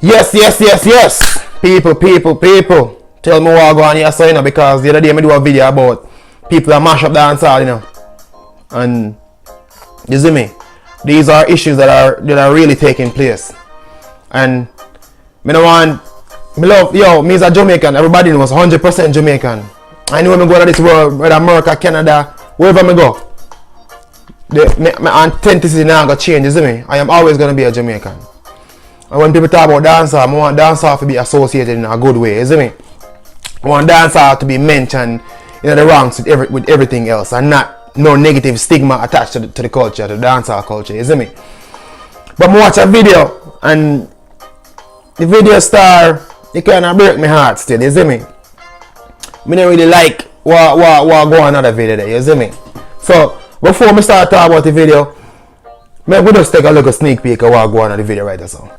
Yes, yes, yes, yes. People. Tell me what go on here, so, because the other day I do a video about people that mash up dancehall, and you see me. These are issues that are really taking place, and me no want. Me love, me is a Jamaican. Everybody knows 100% Jamaican. I know when I go to this world, whether America, Canada, wherever I go, my authenticity now gonna change. You see me? I am always gonna be a Jamaican. And when people talk about dancehall, I want dancehall to be associated in a good way. You see me? I want dancehall to be mentioned in the ranks with everything else, and not no negative stigma attached to the culture, to the dancehall culture. You see me? But I watch a video, and the video star, it kind of break my heart still. You see me? I don't really like what go on another video there. You see me? So before we start talking about the video, maybe we just take a look at sneak peek of what go on the video right now.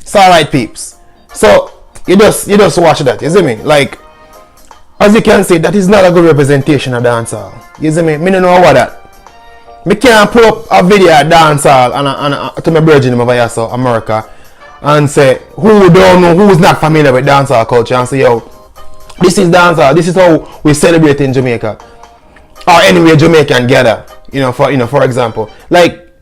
It's alright, peeps. So you just watch that, you see me? Like, as you can see, that is not a good representation of dancehall. You see me? Me don't know what that. Me can't pull up a video of dancehall and to my virgin over here, so America, and say who don't know, who's not familiar with dancehall culture, and say, yo, this is dancehall, this is how we celebrate in Jamaica, or anywhere Jamaican gather. For example, like,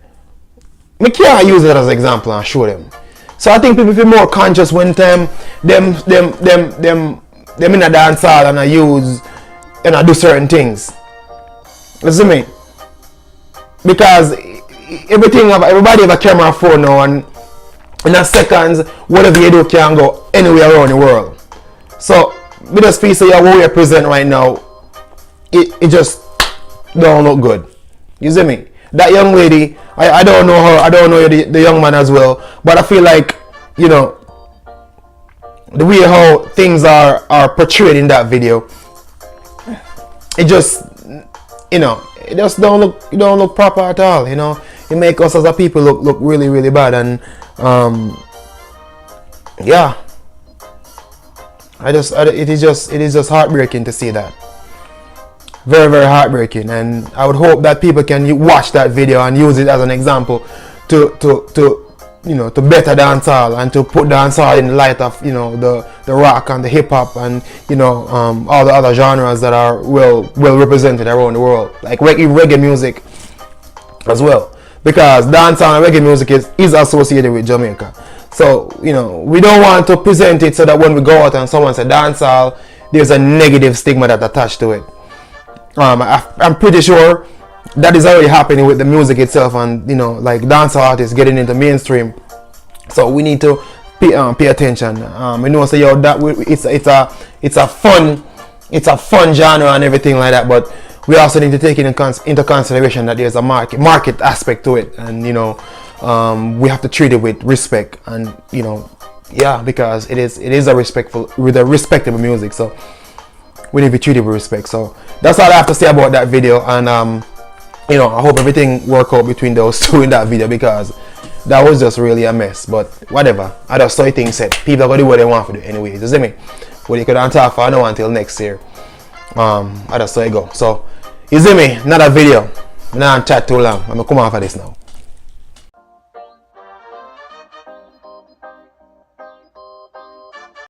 me can't use it as an example and show them. So I think people feel more conscious when them in a dance hall and I use and I do certain things. You see me? Because everybody have a camera phone now, and in a seconds whatever you do can go anywhere around the world. So we just feel say what we present right now, it just don't look good. You see me? That young lady, I don't know her, I don't know the young man as well, but I feel like, the way how things are portrayed in that video, it just, it just don't look proper at all. It make us as a people look really, really bad, and yeah, it is just heartbreaking to see that. Very, very heartbreaking, and I would hope that people can watch that video and use it as an example to better dancehall, and to put dancehall in the light of the rock and the hip hop and all the other genres that are well represented around the world, like reggae music as well, because dancehall and reggae music is associated with Jamaica. So we don't want to present it so that when we go out and someone says dancehall, there's a negative stigma that attached to it. I'm pretty sure that is already happening with the music itself, and like dancehall artists getting into mainstream. So we need to pay attention. Say that it's a fun genre and everything like that, but we also need to take it into consideration that there's a market aspect to it, and we have to treat it with respect, and because it is a respectable music. So we need to treat it with respect. So that's all I have to say about that video, and I hope everything worked out between those two in that video, because that was just really a mess. But whatever, I just saw things said. People are gonna do what they want to do anyways. You see me? Well, you couldn't talk for now until next year. I just saw it go. So you see me? Another video. I'm not chat too long. I'm gonna come off of this now.